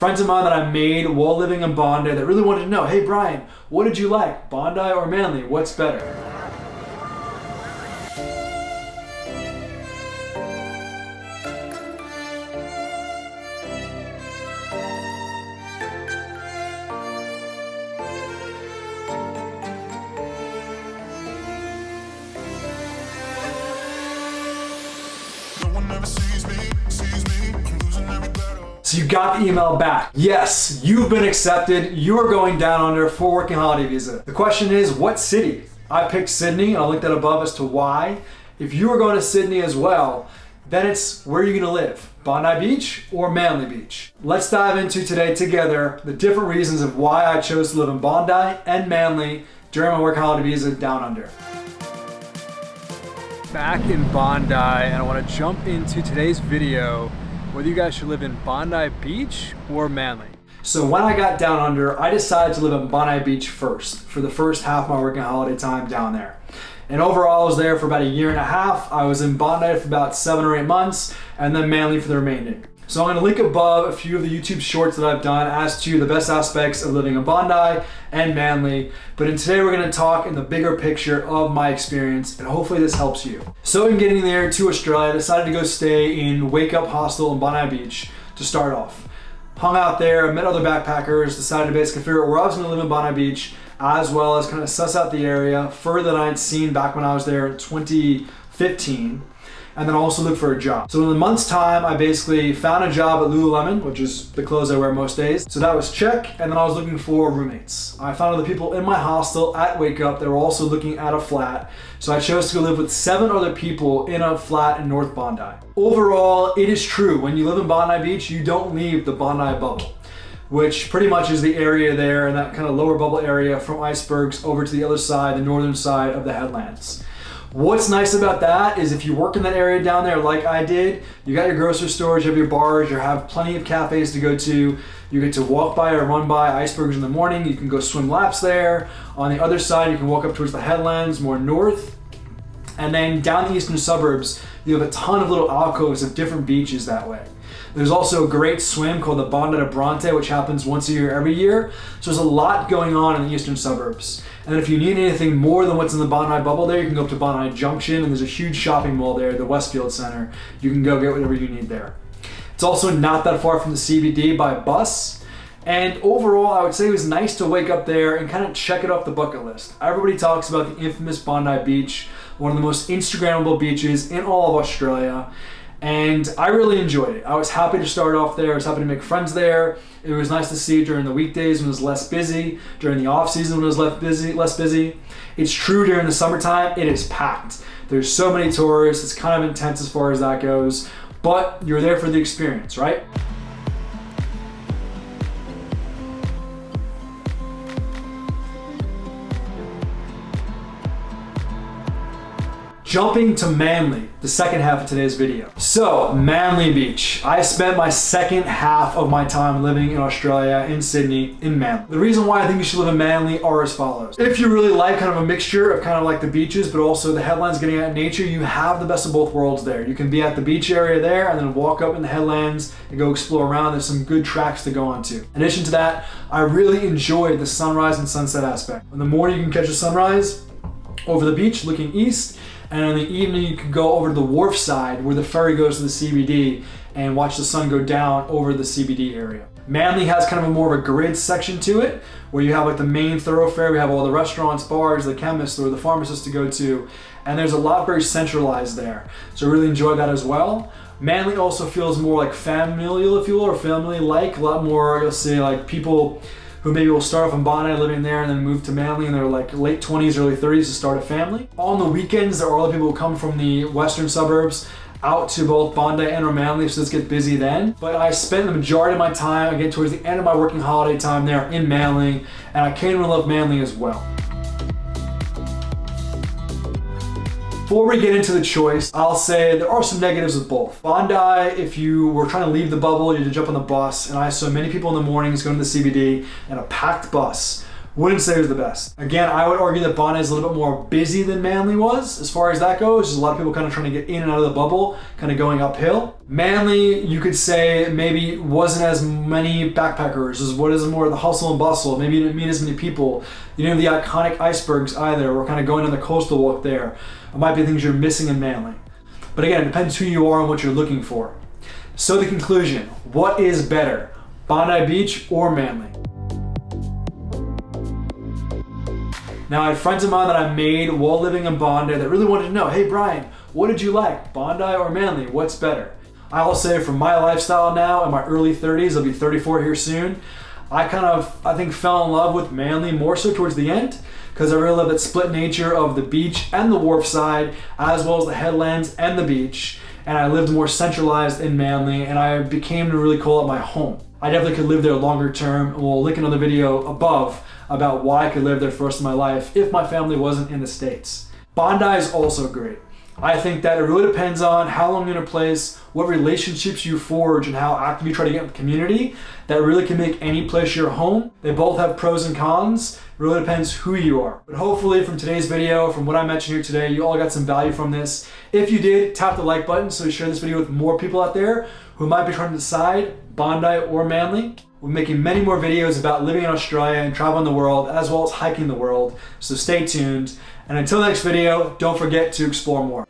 Friends of mine that I made while living in Bondi that really wanted to know, hey Brian, what did you like, Bondi or Manly? What's better? So you got the email back. Yes, you've been accepted. You are going down under for working holiday visa. The question is, what city? I picked Sydney, and I'll link that above as to why. If you are going to Sydney as well, then it's where you're gonna live, Bondi Beach or Manly Beach. Let's dive into today together the different reasons of why I chose to live in Bondi and Manly during my working holiday visa down under. Back in Bondi, and I want to jump into today's video whether you guys should live in Bondi Beach or Manly. So when I got down under, I decided to live in Bondi Beach first for the first half of my working holiday time down there. And overall I was there for about a year and a half. I was in Bondi for about 7 or 8 months, and then Manly for the remaining. So I'm gonna link above a few of the YouTube shorts that I've done as to the best aspects of living in Bondi and Manly. But today we're gonna talk in the bigger picture of my experience, and hopefully this helps you. So in getting there to Australia, I decided to go stay in Wake Up Hostel in Bondi Beach to start off. Hung out there, met other backpackers, decided to basically figure out where I was gonna live in Bondi Beach, as well as kind of suss out the area further than I'd seen back when I was there in 2015. And then also look for a job. So in a month's time, I basically found a job at Lululemon, which is the clothes I wear most days. So that was check, and then I was looking for roommates. I found other people in my hostel at Wake Up that were also looking at a flat. So I chose to go live with 7 other people in a flat in North Bondi. Overall, it is true, when you live in Bondi Beach, you don't leave the Bondi bubble, which pretty much is the area there in that kind of lower bubble area from icebergs over to the other side, the northern side of the headlands. What's nice about that is if you work in that area down there like I did, you got your grocery stores, you have your bars, you have plenty of cafes to go to, you get to walk by or run by icebergs in the morning, you can go swim laps there. On the other side, you can walk up towards the headlands, more north. And then down the eastern suburbs, you have a ton of little alcoves of different beaches that way. There's also a great swim called the Bondi de Bronte, which happens once a year every year. So there's a lot going on in the eastern suburbs. And if you need anything more than what's in the Bondi bubble there, you can go up to Bondi Junction, and there's a huge shopping mall there, the Westfield Center. You can go get whatever you need there. It's also not that far from the CBD by bus. And overall, I would say it was nice to wake up there and kind of check it off the bucket list. Everybody talks about the infamous Bondi Beach, one of the most Instagrammable beaches in all of Australia. And I really enjoyed it. I was happy to start off there. I was happy to make friends there. It was nice to see during the weekdays when it was less busy, during the off season when it was less busy. It's true during the summertime, it is packed. There's so many tourists, it's kind of intense as far as that goes, but you're there for the experience, right? Jumping to Manly, the second half of today's video. So, Manly Beach. I spent my second half of my time living in Australia, in Sydney, in Manly. The reason why I think you should live in Manly are as follows. If you really like kind of a mixture of kind of like the beaches, but also the headlands getting out in nature, you have the best of both worlds there. You can be at the beach area there and then walk up in the headlands and go explore around. There's some good tracks to go onto. In addition to that, I really enjoyed the sunrise and sunset aspect. In the morning you can catch a sunrise over the beach looking east, and in the evening you can go over to the wharf side where the ferry goes to the CBD and watch the sun go down over the CBD area. Manly has kind of a more of a grid section to it where you have like the main thoroughfare, we have all the restaurants, bars, the chemists or the pharmacists to go to, and there's a lot very centralized there. So I really enjoyed that as well. Manly also feels more like familial, if you will, or family-like, a lot more, you'll see like people who maybe will start off in Bondi living there and then move to Manly in their like late 20s, early 30s to start a family. On the weekends, there are other people who come from the western suburbs out to both Bondi and or Manly, so this gets busy then. But I spent the majority of my time, again towards the end of my working holiday time there in Manly, and I came to love Manly as well. Before we get into the choice, I'll say there are some negatives with both. Bondi, if you were trying to leave the bubble, you had to jump on the bus, and I saw many people in the mornings going to the CBD and a packed bus Wouldn't say it was the best. Again, I would argue that Bondi is a little bit more busy than Manly was as far as that goes. There's a lot of people kind of trying to get in and out of the bubble, kind of going uphill. Manly, you could say maybe wasn't as many backpackers, as what is more the hustle and bustle. Maybe you didn't meet as many people. You didn't have the iconic icebergs either. We're kind of going on the coastal walk there. It might be things you're missing in Manly. But again, it depends who you are and what you're looking for. So the conclusion, what is better, Bondi Beach or Manly? Now, I had friends of mine that I made while living in Bondi that really wanted to know, hey Brian, what did you like, Bondi or Manly? What's better? I will say for my lifestyle now, in my early 30s, I'll be 34 here soon, I think fell in love with Manly more so towards the end, because I really love that split nature of the beach and the wharf side, as well as the headlands and the beach. And I lived more centralized in Manly, and I became to really call it my home. I definitely could live there longer term. We'll link another video above about why I could live there for the rest of my life if my family wasn't in the States. Bondi is also great. I think that it really depends on how long you're in a place, what relationships you forge, and how active you try to get in the community. That really can make any place your home. They both have pros and cons. It really depends who you are. But hopefully from today's video, from what I mentioned here today, you all got some value from this. If you did, tap the like button so you share this video with more people out there who might be trying to decide Bondi or Manly. We're making many more videos about living in Australia and traveling the world, as well as hiking the world. So stay tuned. And until the next video, don't forget to explore more.